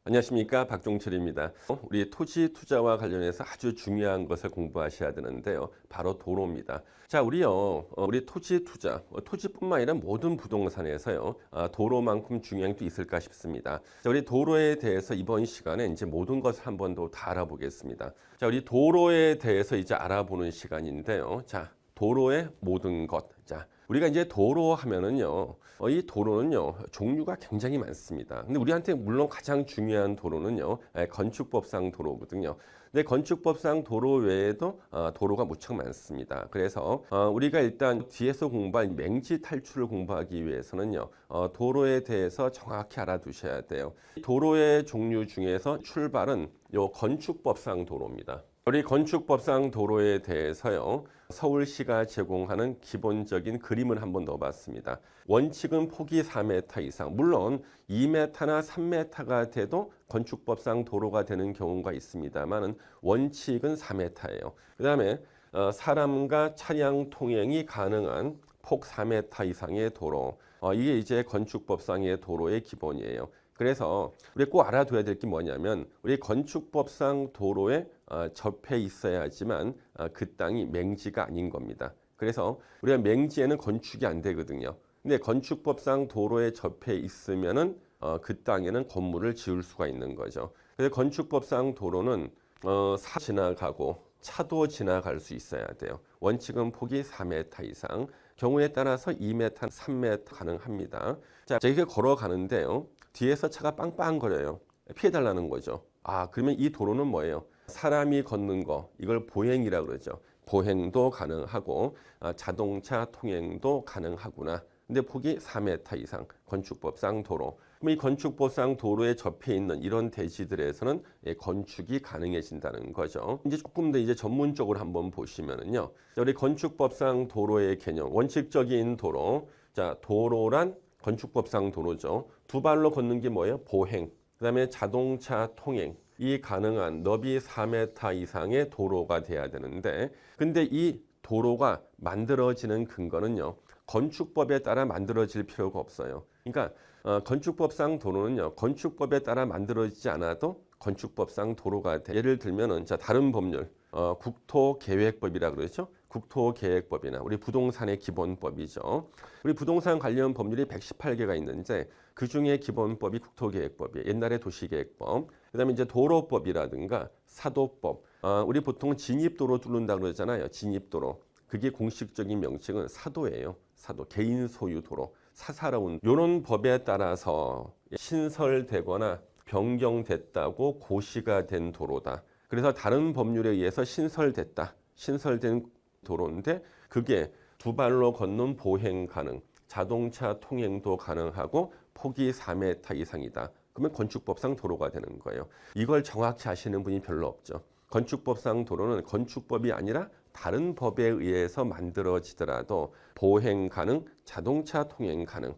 안녕하십니까, 박종철입니다. 우리 토지 투자와 관련해서 아주 중요한 것을 공부하셔야 되는데요. 바로 도로입니다. 자, 우리 토지 투자, 토지뿐만 아니라 모든 부동산에서요, 도로만큼 중요한 게 또 있을까 싶습니다. 자, 우리 도로에 대해서 이번 시간에 이제 모든 것을 한 번 더 알아보겠습니다. 자, 우리 도로에 대해서 이제 알아보는 시간인데요. 자, 도로의 모든 것. 자, 우리가 이제 도로 하면은요, 이 도로는요, 종류가 굉장히 많습니다. 근데 우리한테 물론 가장 중요한 도로는요, 건축법상 도로거든요. 근데 건축법상 도로 외에도 도로가 무척 많습니다. 그래서 우리가 일단 뒤에서 공부할 맹지 탈출을 공부하기 위해서는요, 도로에 대해서 정확히 알아두셔야 돼요. 도로의 종류 중에서 출발은 요 건축법상 도로입니다. 우리 건축법상 도로에 대해서요, 서울시가 제공하는 기본적인 그림을 한번 넣어봤습니다. 원칙은 폭이 4m 이상, 물론 2m나 3m가 돼도 건축법상 도로가 되는 경우가 있습니다만 원칙은 4m예요. 그 다음에 사람과 차량 통행이 가능한 폭 4m 이상의 도로, 이게 이제 건축법상의 도로의 기본이에요. 그래서 우리 꼭 알아둬야 될 게 뭐냐면 우리 건축법상 도로에 접해 있어야지만 그 땅이 맹지가 아닌 겁니다. 그래서 우리가 맹지에는 건축이 안 되거든요. 근데 건축법상 도로에 접해 있으면은 그 땅에는 건물을 지을 수가 있는 거죠. 그래서 건축법상 도로는 사 지나가고 차도 지나갈 수 있어야 돼요. 원칙은 폭이 4m 이상, 경우에 따라서 2m, 3m 가능합니다. 자, 이렇게 걸어가는데요. 뒤에서 차가 빵빵거려요. 피해달라는 거죠. 그러면 이 도로는 뭐예요? 사람이 걷는 거, 이걸 보행이라고 그러죠. 보행도 가능하고 자동차 통행도 가능하구나. 근데 폭이 4m 이상, 건축법상 도로. 그럼 이 건축법상 도로에 접해 있는 이런 대지들에서는 건축이 가능해진다는 거죠. 이제 조금 더 이제 전문적으로 한번 보시면은요. 우리 건축법상 도로의 개념, 원칙적인 도로. 자, 도로란 건축법상 도로죠. 두 발로 걷는 게 뭐예요? 보행. 그다음에 자동차 통행. 이 가능한 너비 4m 이상의 도로가 돼야 되는데, 근데 이 도로가 만들어지는 근거는요, 건축법에 따라 만들어질 필요가 없어요. 그러니까 건축법상 도로는요, 건축법에 따라 만들어지지 않아도 건축법상 도로가 돼. 예를 들면은 자, 다른 법률, 국토계획법이라 그러죠. 국토계획법이나 우리 부동산의 기본법이죠. 우리 부동산 관련 법률이 118개가 있는데 그 중에 기본법이 국토계획법이에요. 옛날에 도시계획법. 그다음에 이제 도로법이라든가 사도법. 우리 보통 진입도로 뚫는다 그러잖아요. 진입도로. 그게 공식적인 명칭은 사도예요. 사도, 개인 소유 도로, 사사로운 이런 법에 따라서 신설되거나 변경됐다고 고시가 된 도로다. 그래서 다른 법률에 의해서 신설된 도로인데 그게 두 발로 걷는 보행 가능, 자동차 통행도 가능하고 폭이 4m 이상이다. 그러면 건축법상 도로가 되는 거예요. 이걸 정확히 아시는 분이 별로 없죠. 건축법상 도로는 건축법이 아니라 다른 법에 의해서 만들어지더라도 보행 가능, 자동차 통행 가능,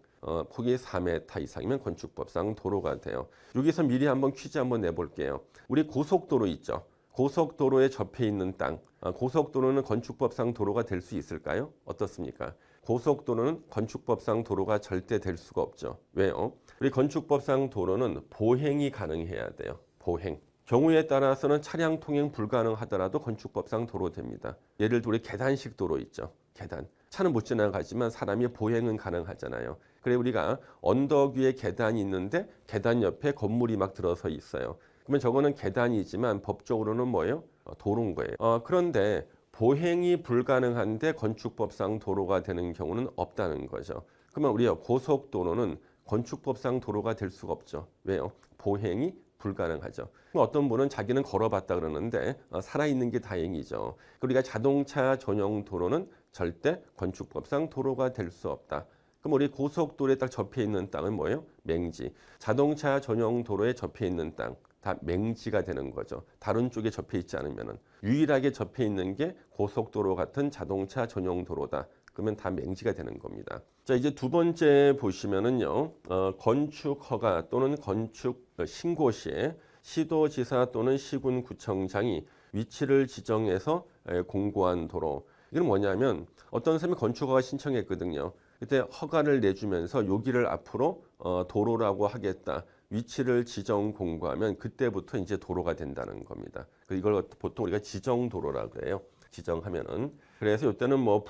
폭이 4m 이상이면 건축법상 도로가 돼요. 여기서 미리 한번 퀴즈 한번 내볼게요. 우리 고속도로 있죠. 고속도로에 접해 있는 땅, 고속도로는 건축법상 도로가 될 수 있을까요? 어떻습니까? 고속도로는 건축법상 도로가 절대 될 수가 없죠. 왜요? 우리 건축법상 도로는 보행이 가능해야 돼요. 보행. 경우에 따라서는 차량 통행 불가능하더라도 건축법상 도로 됩니다. 예를 들어 우리 계단식 도로 있죠. 계단. 차는 못 지나가지만 사람이 보행은 가능하잖아요. 그래 우리가 언덕 위에 계단이 있는데 계단 옆에 건물이 막 들어서 있어요. 그러면 저거는 계단이지만 법적으로는 뭐예요? 도로인 거예요. 그런데 보행이 불가능한데 건축법상 도로가 되는 경우는 없다는 거죠. 그러면 우리가 고속도로는 건축법상 도로가 될 수가 없죠. 왜요? 보행이 불가능하죠. 어떤 분은 자기는 걸어봤다 그러는데 살아있는 게 다행이죠. 우리가 자동차 전용 도로는 절대 건축법상 도로가 될 수 없다. 그럼 우리 고속도로에 딱 접해 있는 땅은 뭐예요? 맹지. 자동차 전용 도로에 접해 있는 땅. 다 맹지가 되는 거죠. 다른 쪽에 접해 있지 않으면은 유일하게 접해 있는 게 고속도로 같은 자동차 전용 도로다. 그러면 다 맹지가 되는 겁니다. 자, 이제 두 번째 보시면은요, 건축 허가 또는 건축 신고 시에 시도지사 또는 시군구청장이 위치를 지정해서 공고한 도로. 이건 뭐냐면 어떤 사람이 건축 허가 신청했거든요. 그때 허가를 내주면서 여기를 앞으로 도로라고 하겠다. 위치를 지정 공고하면 그때부터 이제 도로가 된다는 겁니다. 이걸 보통 우리가 지정도로라고 해요. 지정하면은. 그래서 이때는 뭐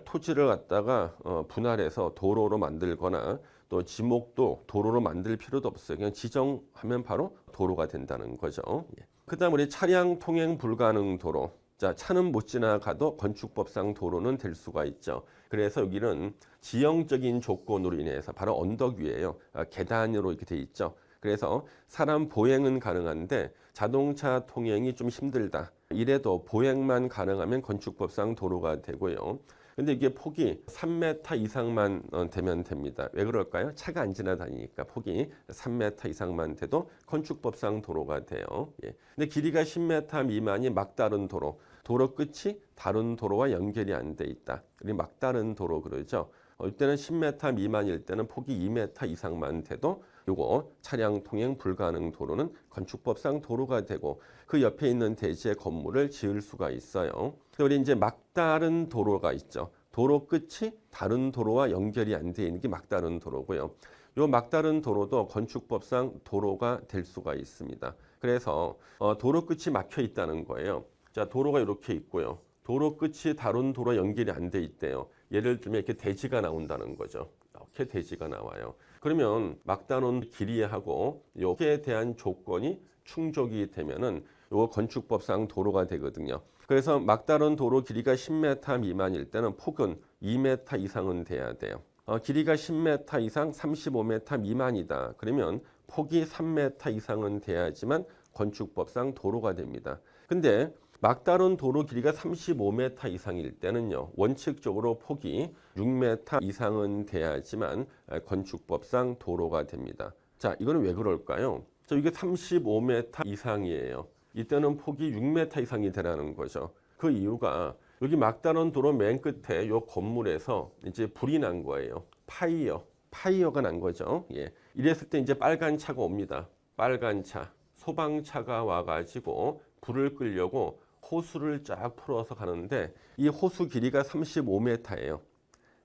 토지를 갖다가 분할해서 도로로 만들거나 또 지목도 도로로 만들 필요도 없어요. 그냥 지정하면 바로 도로가 된다는 거죠. 예. 그다음 우리 차량 통행 불가능 도로. 자, 차는 못 지나가도 건축법상 도로는 될 수가 있죠. 그래서 여기는 지형적인 조건으로 인해서 바로 언덕 위에요. 계단으로 이렇게 돼 있죠. 그래서 사람 보행은 가능한데 자동차 통행이 좀 힘들다. 이래도 보행만 가능하면 건축법상 도로가 되고요. 근데 이게 폭이 3m 이상만 되면 됩니다. 왜 그럴까요? 차가 안 지나다니니까 폭이 3m 이상만 돼도 건축법상 도로가 돼요. 예. 근데 길이가 10m 미만이 막다른 도로. 도로 끝이 다른 도로와 연결이 안 돼 있다. 우리 막다른 도로 그러죠. 이때는 10m 미만일 때는 폭이 2m 이상만 돼도 요거 차량 통행 불가능 도로는 건축법상 도로가 되고 그 옆에 있는 대지의 건물을 지을 수가 있어요. 우리 이제 막다른 도로가 있죠. 도로 끝이 다른 도로와 연결이 안 돼 있는 게 막다른 도로고요. 요 막다른 도로도 건축법상 도로가 될 수가 있습니다. 그래서 도로 끝이 막혀 있다는 거예요. 자, 도로가 이렇게 있고요. 도로 끝이 다른 도로 연결이 안 돼 있대요. 예를 들면 이렇게 대지가 나온다는 거죠. 이렇게 대지가 나와요. 그러면 막다른 길이하고 여기에 대한 조건이 충족이 되면은 요거 건축법상 도로가 되거든요. 그래서 막다른 도로 길이가 10m 미만일 때는 폭은 2m 이상은 돼야 돼요. 길이가 10m 이상 35m 미만이다. 그러면 폭이 3m 이상은 돼야지만 건축법상 도로가 됩니다. 근데 막다른 도로 길이가 35m 이상일 때는요. 원칙적으로 폭이 6m 이상은 돼야지만 건축법상 도로가 됩니다. 자, 이거는 왜 그럴까요? 자, 이게 35m 이상이에요. 이때는 폭이 6m 이상이 되라는 거죠. 그 이유가 여기 막다른 도로 맨 끝에 이 건물에서 이제 불이 난 거예요. 파이어가 난 거죠. 예. 이랬을 때 이제 빨간 차가 옵니다. 빨간 차, 소방차가 와가지고 불을 끄려고 호수를 쫙 풀어서 가는데 이 호수 길이가 35m예요.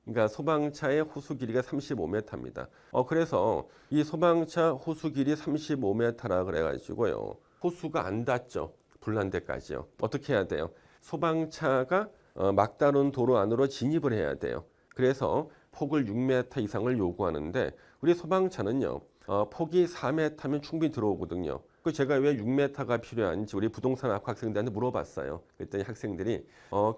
그러니까 소방차의 호수 길이가 35m입니다. 그래서 이 소방차 호수 길이 35m라 그래가지고요. 호수가 안 닿죠. 불난 데까지요. 어떻게 해야 돼요? 소방차가 막다른 도로 안으로 진입을 해야 돼요. 그래서 폭을 6m 이상을 요구하는데 우리 소방차는요. 폭이 4m면 충분히 들어오거든요. 그 제가 왜 6m가 필요한지 우리 부동산학 학생들한테 물어봤어요. 그랬더니 학생들이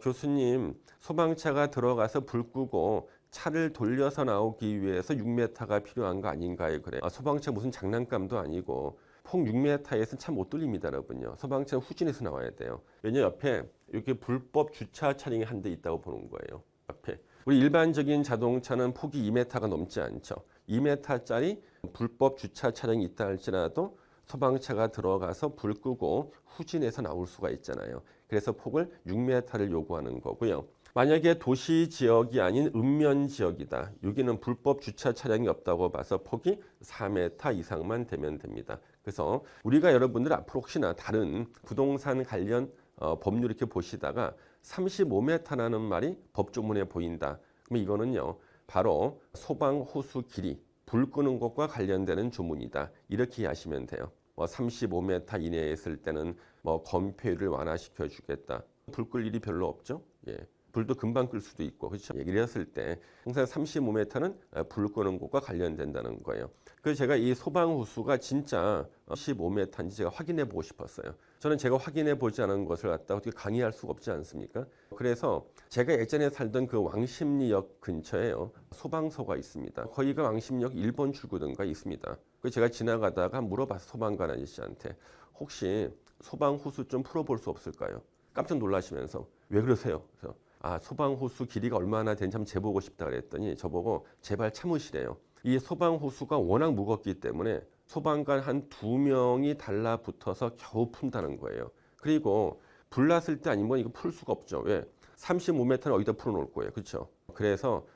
교수님 소방차가 들어가서 불 끄고 차를 돌려서 나오기 위해서 6m가 필요한 거 아닌가요? 그래. 소방차 무슨 장난감도 아니고 폭 6m에서는 차 못 돌립니다, 여러분요. 소방차는 후진해서 나와야 돼요. 왜냐 옆에 이렇게 불법 주차 차량이 한 대 있다고 보는 거예요. 옆에. 우리 일반적인 자동차는 폭이 2m가 넘지 않죠. 2m짜리 불법 주차 차량이 있다 할지라도 소방차가 들어가서 불 끄고 후진해서 나올 수가 있잖아요. 그래서 폭을 6m를 요구하는 거고요. 만약에 도시 지역이 아닌 읍면 지역이다. 여기는 불법 주차 차량이 없다고 봐서 폭이 4m 이상만 되면 됩니다. 그래서 우리가 여러분들 앞으로 혹시나 다른 부동산 관련 법률 이렇게 보시다가 35m라는 말이 법조문에 보인다. 그럼 이거는요. 바로 소방 호수 길이 불 끄는 것과 관련되는 주문이다. 이렇게 이해하시면 돼요. 35m 이내에 있을 때는 건폐율을 완화시켜 주겠다. 불 끌 일이 별로 없죠. 예. 불도 금방 끌 수도 있고 그렇죠. 이랬을 때 항상 35m는 불 끄는 것과 관련된다는 거예요. 그래서 제가 이 소방 호수가 진짜 15m인지 제가 확인해 보고 싶었어요. 저는 제가 확인해 보지 않은 것을 갖다가 어떻게 강의할 수가 없지 않습니까? 그래서 제가 예전에 살던 그 왕십리역 근처에요. 소방서가 있습니다. 거기가 왕십리역 1번 출구던가 있습니다. 그래서 제가 지나가다가 물어봤어요. 소방관 아저씨한테. 혹시 소방 호수 좀 풀어볼 수 없을까요? 깜짝 놀라시면서 왜 그러세요? 그래서 소방호수 길이가 얼마나 되는지 한번 재보고 싶다 그랬더니 저보고 제발 참으시래요. 이 소방호수가 워낙 무겁기 때문에 소방관 한 2명이 달라붙어서 겨우 푼다는 거예요. 그리고 불났을 때 아니면 이거 풀 수가 없죠. 왜? 35m는 어디다 풀어놓을 거예요. 그렇죠? 그래서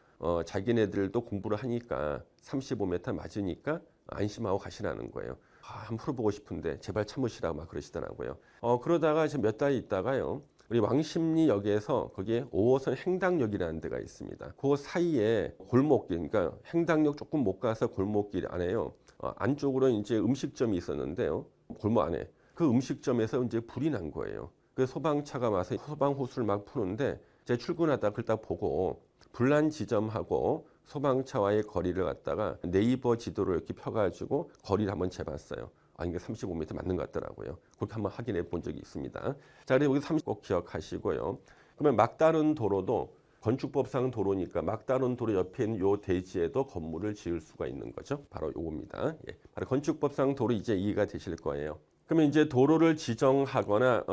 자기네들도 공부를 하니까 35m 맞으니까 안심하고 가시라는 거예요. 한번 풀어보고 싶은데 제발 참으시라고 막 그러시더라고요. 그러다가 이제 몇 달 있다가요. 우리 왕십리역에서 거기에 5호선 행당역이라는 데가 있습니다. 그 사이에 골목길, 그러니까 행당역 조금 못 가서 골목길 안에요. 안쪽으로 이제 음식점이 있었는데요. 골목 안에 그 음식점에서 이제 불이 난 거예요. 그 소방차가 와서 소방 호수를 막 푸는데 제가 출근하다 그걸 딱 보고 불난 지점하고 소방차와의 거리를 갖다가 네이버 지도로 이렇게 펴가지고 거리를 한번 재봤어요. 이게 35m 맞는 것 같더라고요. 그렇게 한번 확인해 본 적이 있습니다. 자, 그래서 여기 30 꼭 기억하시고요. 그러면 막다른 도로도 건축법상 도로니까 막다른 도로 옆에 있는 요 대지에도 건물을 지을 수가 있는 거죠. 바로 요겁니다. 예, 바로 건축법상 도로 이제 이해가 되실 거예요. 그러면 이제 도로를 지정하거나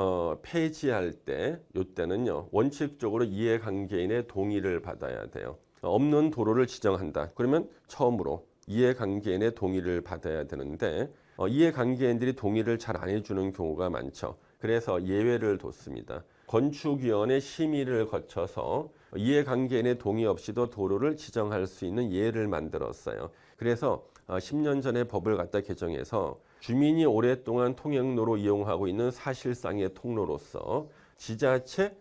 폐지할 때 요때는요 원칙적으로 이해관계인의 동의를 받아야 돼요. 없는 도로를 지정한다. 그러면 처음으로 이해관계인의 동의를 받아야 되는데 이해관계인들이 동의를 잘 안 해주는 경우가 많죠. 그래서 예외를 뒀습니다. 건축위원회 심의를 거쳐서 이해관계인의 동의 없이도 도로를 지정할 수 있는 예를 만들었어요. 그래서 10년 전에 법을 갖다 개정해서 주민이 오랫동안 통행로로 이용하고 있는 사실상의 통로로서 지자체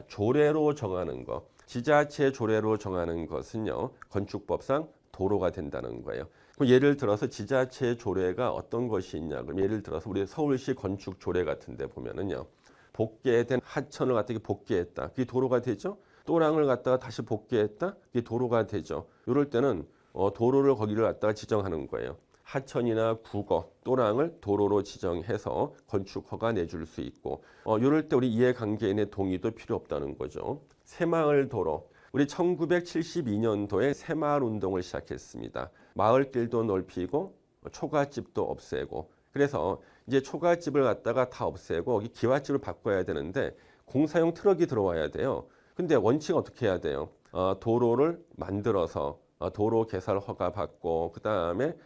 조례로 정하는 것, 지자체 조례로 정하는 것은요 건축법상 도로가 된다는 거예요. 그럼 예를 들어서 지자체 조례가 어떤 것이 있냐? 그럼 예를 들어서 우리 서울시 건축 조례 같은데 보면은요 복개된 하천을 갖다가 복개했다. 그게 도로가 되죠. 또랑을 갖다가 다시 복개했다. 그게 도로가 되죠. 이럴 때는 도로를 거기를 갖다가 지정하는 거예요. 하천이나 국어, 또랑을 도로로 지정해서 건축 허가 내줄 수 있고 이럴 때 우리 이해관계인의 동의도 필요 없다는 거죠. 새마을 도로. 우리 1972년도에 새마을 운동을 시작했습니다. 마을길도 넓히고 초가집도 없애고 그래서 이제 초가집을 갖다가 다 없애고 여기 기와집을 바꿔야 되는데 공사용 트럭이 들어와야 돼요. 근데 원칙은 어떻게 해야 돼요? 도로를 만들어서 도로 개설 허가 받고 그 다음에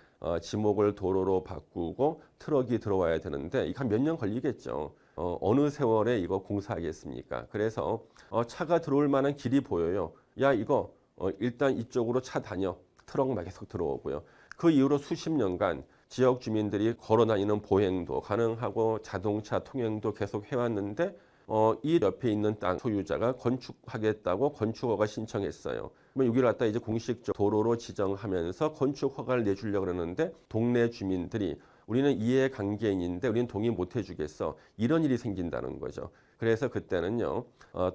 지목을 도로로 바꾸고 트럭이 들어와야 되는데 이게 한 몇 년 걸리겠죠. 어느 세월에 이거 공사하겠습니까? 그래서 차가 들어올 만한 길이 보여요. 야 이거 일단 이쪽으로 차 다녀. 트럭 막 계속 들어오고요. 그 이후로 수십 년간 지역 주민들이 걸어 다니는 보행도 가능하고 자동차 통행도 계속 해왔는데 이 옆에 있는 땅 소유자가 건축하겠다고 건축허가 신청했어요. 그러면 여기를 갖다 이제 공식적 도로로 지정하면서 건축허가를 내주려고 그러는데 동네 주민들이 우리는 이해관계인인데 우리는 동의 못 해주겠어. 이런 일이 생긴다는 거죠. 그래서 그때는요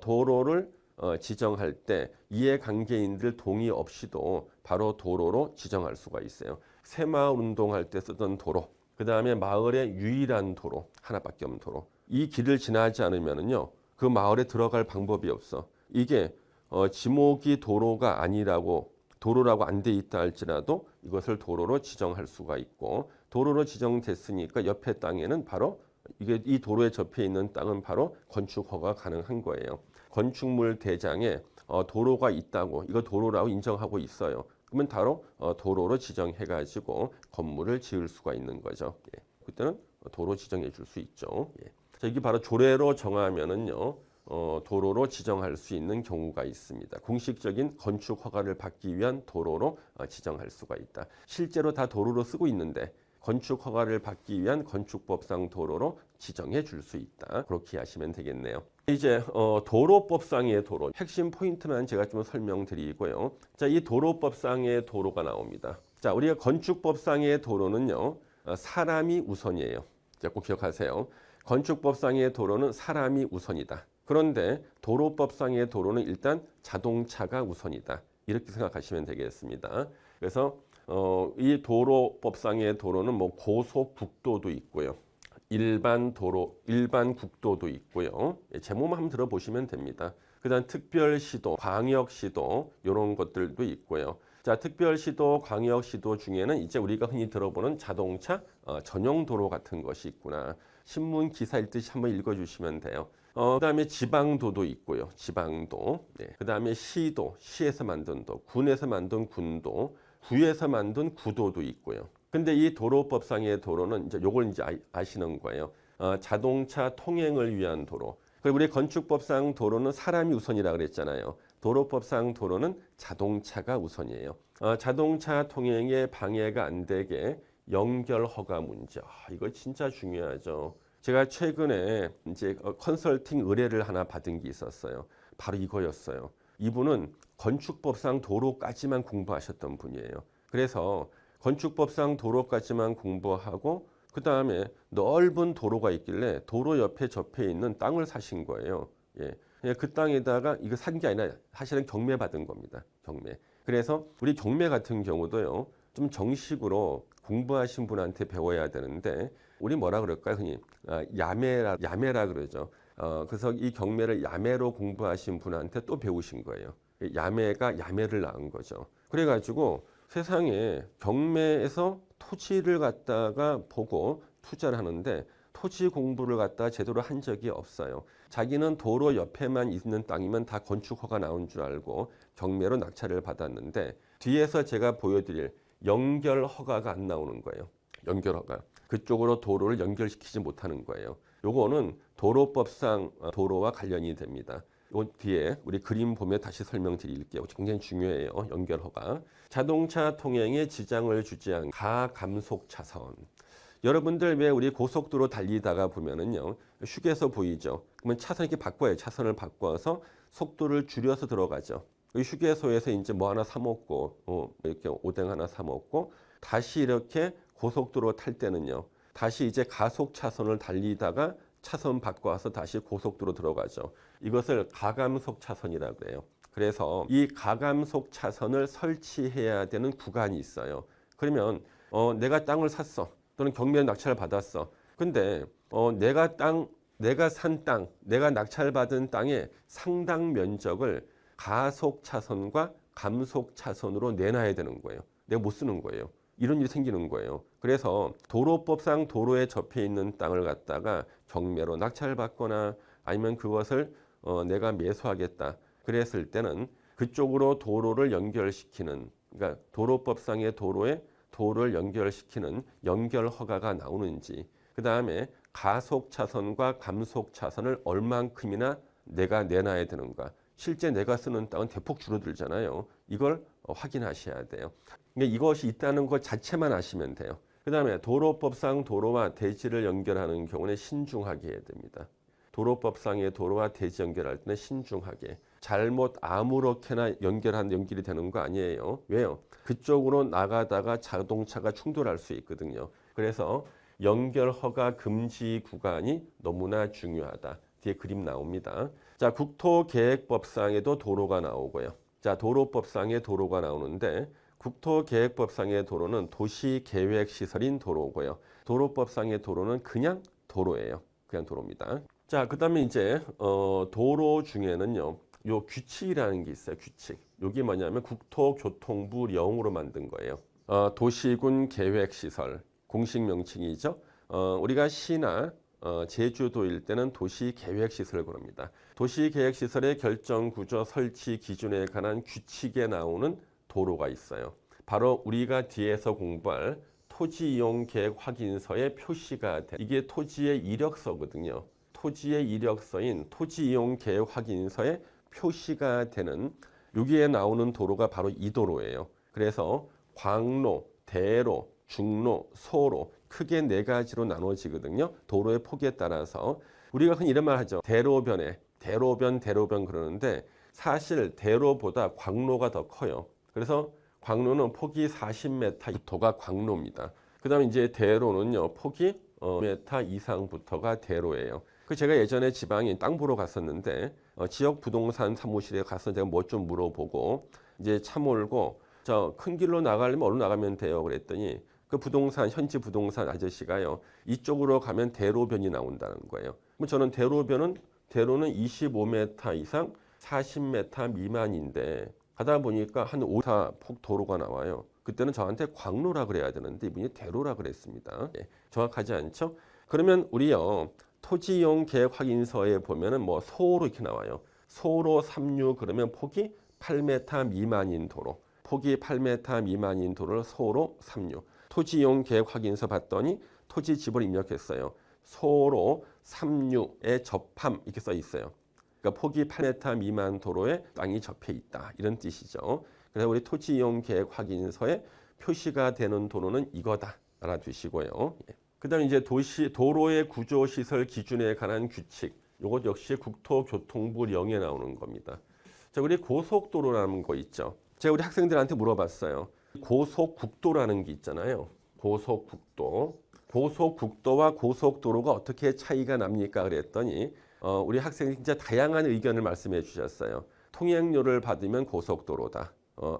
도로를 지정할 때 이해관계인들 동의 없이도 바로 도로로 지정할 수가 있어요. 새마을 운동할 때 쓰던 도로, 그 다음에 마을의 유일한 도로, 하나밖에 없는 도로. 이 길을 지나지 않으면은요, 그 마을에 들어갈 방법이 없어. 이게 지목이 도로가 아니라고 도로라고 안 돼 있다 할지라도 이것을 도로로 지정할 수가 있고 도로로 지정됐으니까 옆에 땅에는 바로 이게 이 도로에 접해 있는 땅은 바로 건축 허가 가능한 거예요. 건축물 대장에 도로가 있다고 이거 도로라고 인정하고 있어요. 그러면 바로 도로로 지정해 가지고 건물을 지을 수가 있는 거죠. 예. 그때는 도로 지정해 줄 수 있죠. 예. 자, 이게 바로 조례로 정하면은요. 도로로 지정할 수 있는 경우가 있습니다. 공식적인 건축 허가를 받기 위한 도로로 지정할 수가 있다. 실제로 다 도로로 쓰고 있는데 건축 허가를 받기 위한 건축법상 도로로 지정해 줄 수 있다. 그렇게 하시면 되겠네요. 이제 도로법상의 도로 핵심 포인트만 제가 좀 설명드리고요. 자, 이 도로법상의 도로가 나옵니다. 자, 우리가 건축법상의 도로는요. 사람이 우선이에요. 자, 꼭 기억하세요. 건축법상의 도로는 사람이 우선이다. 그런데 도로법상의 도로는 일단 자동차가 우선이다. 이렇게 생각하시면 되겠습니다. 그래서 이 도로법상의 도로는 뭐 고속국도도 있고요. 일반 도로, 일반 국도도 있고요. 제목만 한번 들어보시면 됩니다. 그다음 특별시도, 광역시도 이런 것들도 있고요. 자, 특별시도, 광역시도 중에는 이제 우리가 흔히 들어보는 자동차 전용 도로 같은 것이 있구나. 신문 기사 읽듯이 한번 읽어주시면 돼요. 그다음에 지방도도 있고요. 지방도. 네. 그다음에 시도, 시에서 만든 도, 군에서 만든 군도, 구에서 만든 구도도 있고요. 근데 이 도로법상의 도로는 이제 요걸 이제 아시는 거예요. 자동차 통행을 위한 도로. 그리고 우리 건축법상 도로는 사람이 우선이라 그랬잖아요. 도로법상 도로는 자동차가 우선이에요. 자동차 통행에 방해가 안 되게 연결 허가 문제. 이거 진짜 중요하죠. 제가 최근에 이제 컨설팅 의뢰를 하나 받은 게 있었어요. 바로 이거였어요. 이분은 건축법상 도로까지만 공부하셨던 분이에요. 그래서 건축법상 도로까지만 공부하고 그 다음에 넓은 도로가 있길래 도로 옆에 접해 있는 땅을 사신 거예요. 예. 그냥 그 땅에다가 이거 산 게 아니라 사실은 경매 받은 겁니다. 경매. 그래서 우리 경매 같은 경우도요. 좀 정식으로 공부하신 분한테 배워야 되는데 우리 뭐라 그럴까요? 흔히 야매라 그러죠. 그래서 이 경매를 야매로 공부하신 분한테 또 배우신 거예요. 야매가 야매를 낳은 거죠. 그래가지고 세상에 경매에서 토지를 갖다가 보고 투자를 하는데 토지 공부를 갖다가 제대로 한 적이 없어요. 자기는 도로 옆에만 있는 땅이면 다 건축허가 나온 줄 알고 경매로 낙찰을 받았는데 뒤에서 제가 보여드릴 연결허가가 안 나오는 거예요. 연결허가. 그쪽으로 도로를 연결시키지 못하는 거예요. 요거는 도로법상 도로와 관련이 됩니다. 요 뒤에 우리 그림 보면 다시 설명드릴게요. 굉장히 중요해요. 연결허가. 자동차 통행에 지장을 주지 않은 가감속 차선. 여러분들 왜 우리 고속도로 달리다가 보면은요. 휴게소 보이죠? 그러면 차선 이렇게 바꿔요. 차선을 바꿔서 속도를 줄여서 들어가죠. 휴게소에서 이제 뭐 하나 사 먹고 이렇게 오뎅 하나 사 먹고 다시 이렇게 고속도로 탈 때는요. 다시 이제 가속 차선을 달리다가 차선 바꿔서 다시 고속도로 들어가죠. 이것을 가감속 차선이라고 그래요. 그래서 이 가감속 차선을 설치해야 되는 구간이 있어요. 그러면 내가 땅을 샀어. 또는 경매 낙찰을 받았어. 근데 내가 산 땅, 내가 낙찰받은 땅의 상당 면적을 가속 차선과 감속 차선으로 내놔야 되는 거예요. 내가 못 쓰는 거예요. 이런 일이 생기는 거예요. 그래서 도로법상 도로에 접해 있는 땅을 갖다가 경매로 낙찰받거나 아니면 그것을 내가 매수하겠다. 그랬을 때는 그쪽으로 도로를 연결시키는, 그러니까 도로법상의 도로에 도로를 연결시키는 연결 허가가 나오는지, 그 다음에 가속 차선과 감속 차선을 얼만큼이나 내가 내놔야 되는가. 실제 내가 쓰는 땅은 대폭 줄어들잖아요. 이걸 확인하셔야 돼요. 그러니까 이것이 있다는 것 자체만 아시면 돼요. 그 다음에 도로법상 도로와 대지를 연결하는 경우는 신중하게 해야 됩니다. 도로법상의 도로와 대지 연결할 때는 신중하게. 잘못 아무렇게나 연결이 되는 거 아니에요. 왜요? 그쪽으로 나가다가 자동차가 충돌할 수 있거든요. 그래서 연결 허가 금지 구간이 너무나 중요하다. 뒤에 그림 나옵니다. 자, 국토계획법상에도 도로가 나오고요. 자, 도로법상의 도로가 나오는데 국토계획법상의 도로는 도시계획시설인 도로고요. 도로법상의 도로는 그냥 도로예요. 그냥 도로입니다. 자, 그 다음에 이제 도로 중에는요. 요 규칙이라는 게 있어요. 규칙. 여기 뭐냐면 국토교통부 령으로 만든 거예요. 도시군 계획시설 공식 명칭이죠. 우리가 시나 제주도일 때는 도시계획시설을 부릅니다. 도시계획시설의 결정 구조 설치 기준에 관한 규칙에 나오는 도로가 있어요. 바로 우리가 뒤에서 공부할 토지이용계획 확인서에 표시가 된 이게 토지의 이력서거든요. 토지의 이력서인 토지이용계획 확인서에 표시가 되는 여기에 나오는 도로가 바로 이 도로예요. 그래서 광로, 대로, 중로, 소로 크게 네 가지로 나눠지거든요. 도로의 폭에 따라서 우리가 흔히 이런 말 하죠. 대로변 그러는데 사실 대로보다 광로가 더 커요. 그래서 광로는 폭이 40m부터가 광로입니다. 그 다음에 이제 대로는요. 폭이 m 이상부터가 대로예요. 그 제가 예전에 지방에 땅 보러 갔었는데 지역 부동산 사무실에 가서 제가 뭐 좀 물어보고 이제 차 몰고 저 큰 길로 나가려면 어디로 나가면 돼요? 그랬더니 그 현지 부동산 아저씨가요. 이쪽으로 가면 대로변이 나온다는 거예요. 그럼 저는 대로는 25m 이상 40m 미만인데 가다 보니까 한 5m 폭 도로가 나와요. 그때는 저한테 광로라 그래야 되는데 이분이 대로라 그랬습니다. 네, 정확하지 않죠? 그러면 우리요. 토지이용 계획 확인서에 보면은 뭐 소로 이렇게 나와요. 소로 36 그러면 폭이 8m 미만인 도로. 폭이 8m 미만인 도로를 소로 36. 토지이용 계획 확인서 봤더니 토지 지번을 입력했어요. 소로 36에 접함 이렇게 써 있어요. 그러니까 폭이 8m 미만 도로에 땅이 접해 있다. 이런 뜻이죠. 그래서 우리 토지이용 계획 확인서에 표시가 되는 도로는 이거다. 알아두시고요. 그 다음에 이제 도로의 구조시설 기준에 관한 규칙. 이것 역시 국토교통부령에 나오는 겁니다. 자, 우리 고속도로라는 거 있죠. 제가 우리 학생들한테 물어봤어요. 고속국도라는 게 있잖아요. 고속국도. 고속국도와 고속도로가 어떻게 차이가 납니까? 그랬더니 우리 학생이 진짜 다양한 의견을 말씀해 주셨어요. 통행료를 받으면 고속도로다.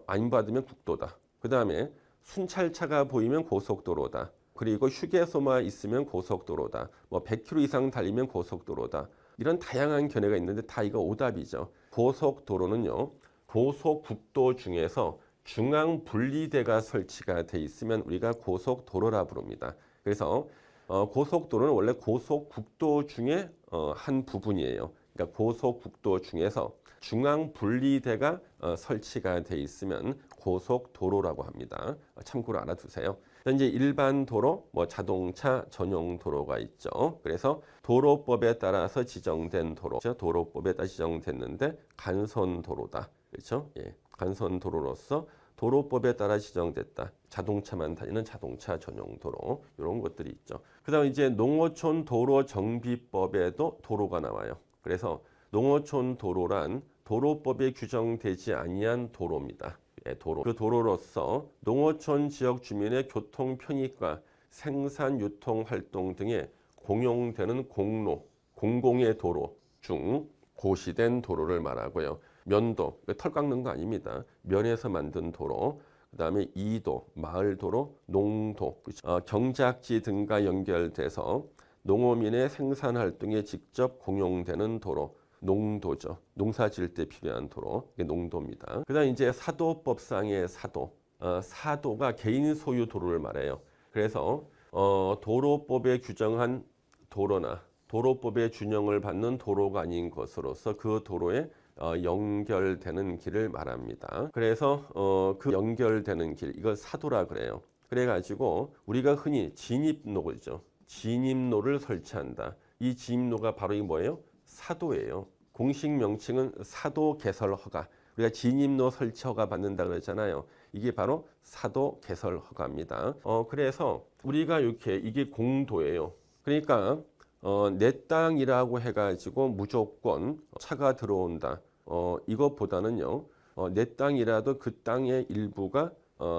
안 받으면 국도다. 그 다음에 순찰차가 보이면 고속도로다. 그리고 휴게소만 있으면 고속도로다. 뭐 100km 이상 달리면 고속도로다. 이런 다양한 견해가 있는데 다 이거 오답이죠. 고속도로는요, 고속국도 중에서 중앙 분리대가 설치가 돼 있으면 우리가 고속도로라 부릅니다. 그래서 고속도로는 원래 고속국도 중에 한 부분이에요. 그러니까 고속국도 중에서 중앙 분리대가 설치가 돼 있으면 고속도로라고 합니다. 참고로 알아두세요. 이제 일반 도로, 뭐 자동차 전용 도로가 있죠. 그래서 도로법에 따라서 지정된 도로, 도로법에 따라 지정됐는데 간선도로다. 그렇죠? 예, 간선도로로서 도로법에 따라 지정됐다. 자동차만 다니는 자동차 전용 도로 이런 것들이 있죠. 그다음 이제 농어촌 도로 정비법에도 도로가 나와요. 그래서 농어촌 도로란 도로법에 규정되지 아니한 도로입니다. 예, 도로. 그 도로로서 농어촌 지역 주민의 교통 편익과 생산 유통 활동 등에 공용되는 공로, 공공의 도로 중 고시된 도로를 말하고요. 면도, 털 깎는 거 아닙니다. 면에서 만든 도로, 그 다음에 이도, 마을도로, 농도, 경작지 등과 연결돼서 농어민의 생산 활동에 직접 공용되는 도로, 농도죠. 농사 지을 때 필요한 도로, 이게 농도입니다. 그 다음 이제 사도법상의 사도, 사도가 개인 소유 도로를 말해요. 그래서 도로법에 규정한 도로나 도로법의 준용을 받는 도로가 아닌 것으로서 그 도로에 연결되는 길을 말합니다. 그래서 그 연결되는 길, 이걸 사도라 그래요. 그래가지고 우리가 흔히 진입로죠. 진입로를 설치한다. 이 진입로가 바로 이 뭐예요? 사도예요. 공식 명칭은 사도 개설 허가. 우리가 진입로 설치 허가 받는다 그러잖아요. 이게 바로 사도 개설 허가입니다. 그래서 우리가 이렇게 이게 공도예요. 그러니까 내 땅이라고 해가지고 무조건 차가 들어온다. 이것보다는요, 내 땅이라도 그 땅의 일부가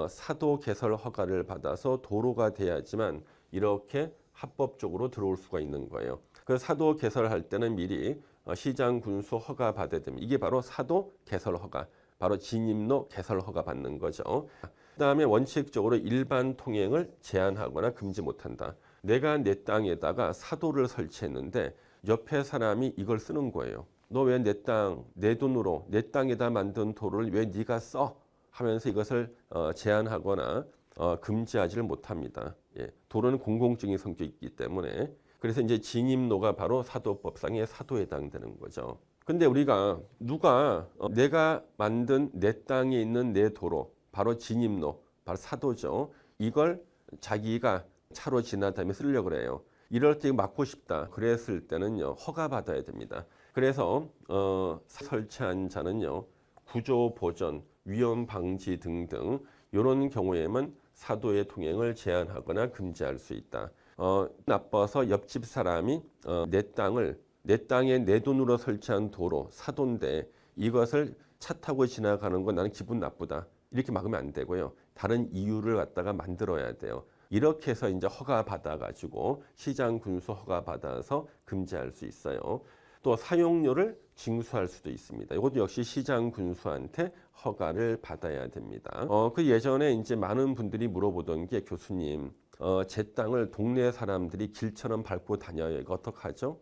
사도 개설 허가를 받아서 도로가 돼야지만 이렇게 합법적으로 들어올 수가 있는 거예요. 그 사도 개설할 때는 미리 시장 군수 허가 받아야 됩니다. 이게 바로 사도 개설 허가, 바로 진입로 개설 허가 받는 거죠. 그 다음에 원칙적으로 일반 통행을 제한하거나 금지 못한다. 내가 내 땅에다가 사도를 설치했는데 옆에 사람이 이걸 쓰는 거예요. 너 왜 내 땅, 내 돈으로 내 땅에다 만든 도로를 왜 네가 써? 하면서 이것을 제한하거나 금지하지를 못합니다. 예, 도로는 공공적인 성격이 있기 때문에. 그래서 이제 진입로가 바로 사도법상의 사도에 해당되는 거죠. 근데 우리가 누가 내가 만든 내 땅에 있는 내 도로, 바로 진입로, 바로 사도죠. 이걸 자기가 차로 지나다니며 쓰려고 그래요. 이럴 때 막고 싶다. 그랬을 때는요, 허가 받아야 됩니다. 그래서 설치한 자는요, 구조 보전, 위험 방지 등등 이런 경우에만 사도의 통행을 제한하거나 금지할 수 있다. 나빠서 옆집 사람이 내 땅에 내 돈으로 설치한 도로, 사도인데 이것을 차 타고 지나가는 건 나는 기분 나쁘다. 이렇게 막으면 안 되고요. 다른 이유를 갖다가 만들어야 돼요. 이렇게 해서 이제 허가 받아가지고 시장 군수 허가 받아서 금지할 수 있어요. 또 사용료를 징수할 수도 있습니다. 이것도 역시 시장 군수한테 허가를 받아야 됩니다. 그 예전에 이제 많은 분들이 물어보던 게 교수님, 제 땅을 동네 사람들이 길처럼 밟고 다녀요. 이거 어떡하죠?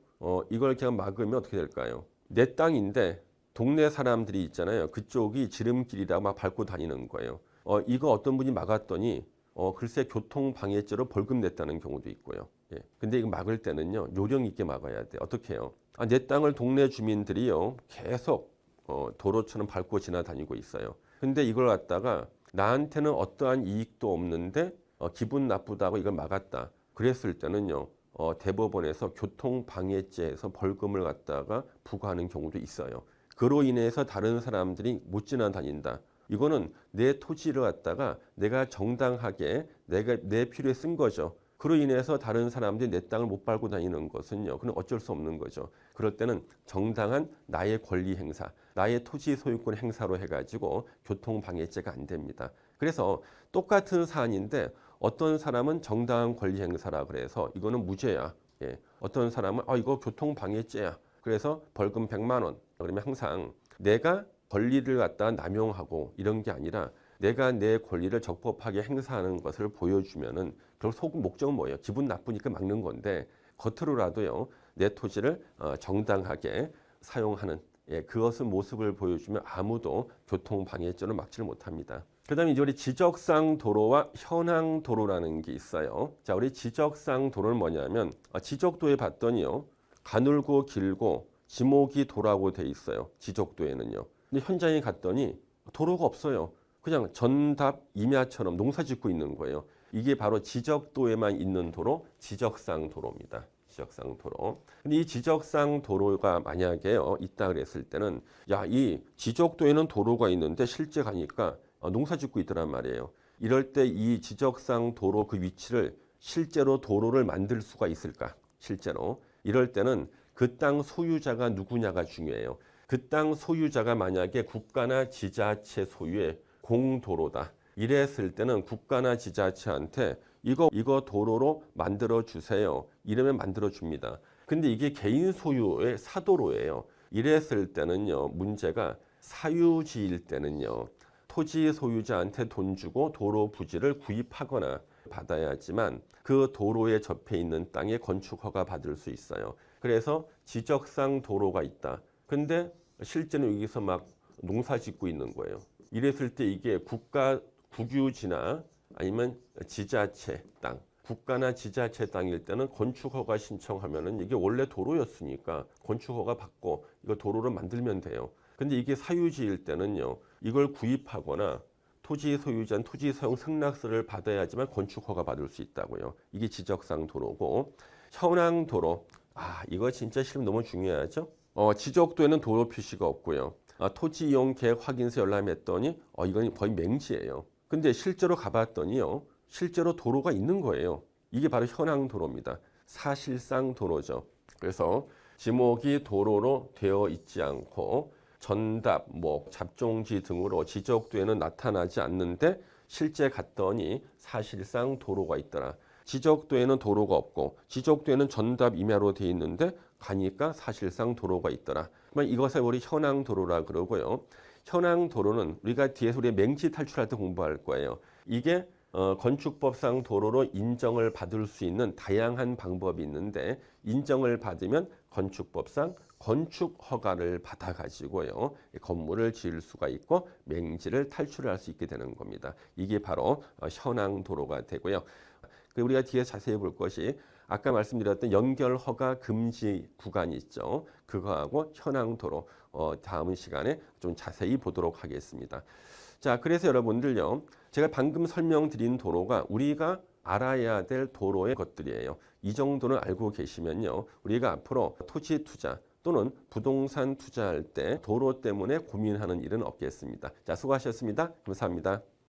이걸 그냥 막으면 어떻게 될까요? 내 땅인데 동네 사람들이 있잖아요. 그쪽이 지름길이라 막 밟고 다니는 거예요. 이거 어떤 분이 막았더니 글쎄 교통방해죄로 벌금 냈다는 경우도 있고요. 예. 근데 이거 막을 때는요, 요령 있게 막아야 돼요. 어떻게 해요? 내 땅을 동네 주민들이요, 계속 도로처럼 밟고 지나다니고 있어요. 근데 이걸 갖다가 나한테는 어떠한 이익도 없는데 기분 나쁘다고 이걸 막았다. 그랬을 때는요, 대법원에서 교통방해죄에서 벌금을 갖다가 부과하는 경우도 있어요. 그로 인해서 다른 사람들이 못 지나다닌다. 이거는 내 토지를 갖다가 내가 정당하게 내 필요에 쓴 거죠. 그로 인해서 다른 사람들이 내 땅을 못 밟고 다니는 것은요, 그건 어쩔 수 없는 거죠. 그럴 때는 정당한 나의 권리 행사, 나의 토지 소유권 행사로 해가지고 교통방해죄가 안 됩니다. 그래서 똑같은 사안인데 어떤 사람은 정당한 권리 행사라 그래서 이거는 무죄야. 예. 어떤 사람은 이거 교통방해죄야. 그래서 벌금 100만 원. 그러면 항상 내가 권리를 갖다 남용하고 이런 게 아니라 내가 내 권리를 적법하게 행사하는 것을 보여주면은 결국 속 목적은 뭐예요? 기분 나쁘니까 막는 건데 겉으로라도요 내 토지를 정당하게 사용하는 그것의 모습을 보여주면 아무도 교통방해죄로 막지를 못합니다. 그다음에 이제 우리 지적상 도로와 현황 도로라는 게 있어요. 자, 우리 지적상 도로는 뭐냐면 지적도에 봤더니요 가늘고 길고 지목이 도라고 돼 있어요. 지적도에는요. 근데 현장에 갔더니 도로가 없어요. 그냥 전답 임야처럼 농사 짓고 있는 거예요. 이게 바로 지적도에만 있는 도로, 지적상 도로입니다. 지적상 도로. 근데 이 지적상 도로가 만약에요 있다 그랬을 때는 이 지적도에는 도로가 있는데 실제 가니까 농사 짓고 있더란 말이에요. 이럴 때 이 지적상 도로 그 위치를 실제로 도로를 만들 수가 있을까? 실제로. 이럴 때는 그 땅 소유자가 누구냐가 중요해요. 그 땅 소유자가 만약에 국가나 지자체 소유의 공도로다. 이랬을 때는 국가나 지자체한테 이거 도로로 만들어 주세요. 이러면 만들어 줍니다. 근데 이게 개인 소유의 사도로예요. 이랬을 때는요. 문제가 사유지일 때는요. 토지 소유자한테 돈 주고 도로 부지를 구입하거나 받아야지만 그 도로에 접해 있는 땅에 건축 허가 받을 수 있어요. 그래서 지적상 도로가 있다. 근데 실제는 여기서 막 농사 짓고 있는 거예요. 이랬을 때 이게 국유지나 아니면 지자체 땅, 국가나 지자체 땅일 때는 건축허가 신청하면은 이게 원래 도로였으니까 건축허가 받고 이거 도로를 만들면 돼요. 근데 이게 사유지일 때는요, 이걸 구입하거나 토지 소유자는 토지 사용 승낙서를 받아야지만 건축허가 받을 수 있다고요. 이게 지적상 도로고, 현황 도로. 이거 진짜 실험 너무 중요하죠. 지적도에는 도로 표시가 없고요. 토지 이용 계획 확인서 열람했더니 이건 거의 맹지예요. 근데 실제로 가봤더니요. 실제로 도로가 있는 거예요. 이게 바로 현황 도로입니다. 사실상 도로죠. 그래서 지목이 도로로 되어 있지 않고 전답, 잡종지 등으로 지적도에는 나타나지 않는데 실제 갔더니 사실상 도로가 있더라. 지적도에는 도로가 없고 지적도에는 전답 임야로 되어 있는데 가니까 사실상 도로가 있더라. 그러면 이것을 우리 현황 도로라 그러고요. 현황 도로는 우리가 뒤에서 우리 맹지 탈출할 때 공부할 거예요. 이게 건축법상 도로로 인정을 받을 수 있는 다양한 방법이 있는데 인정을 받으면 건축법상 건축 허가를 받아 가지고요. 건물을 지을 수가 있고 맹지를 탈출할 수 있게 되는 겁니다. 이게 바로 현황 도로가 되고요. 우리가 뒤에 자세히 볼 것이 아까 말씀드렸던 연결 허가 금지 구간이 있죠. 그거하고 현황 도로 다음 시간에 좀 자세히 보도록 하겠습니다. 자, 그래서 여러분들요. 제가 방금 설명드린 도로가 우리가 알아야 될 도로의 것들이에요. 이 정도는 알고 계시면요. 우리가 앞으로 토지 투자 또는 부동산 투자할 때 도로 때문에 고민하는 일은 없겠습니다. 자, 수고하셨습니다. 감사합니다.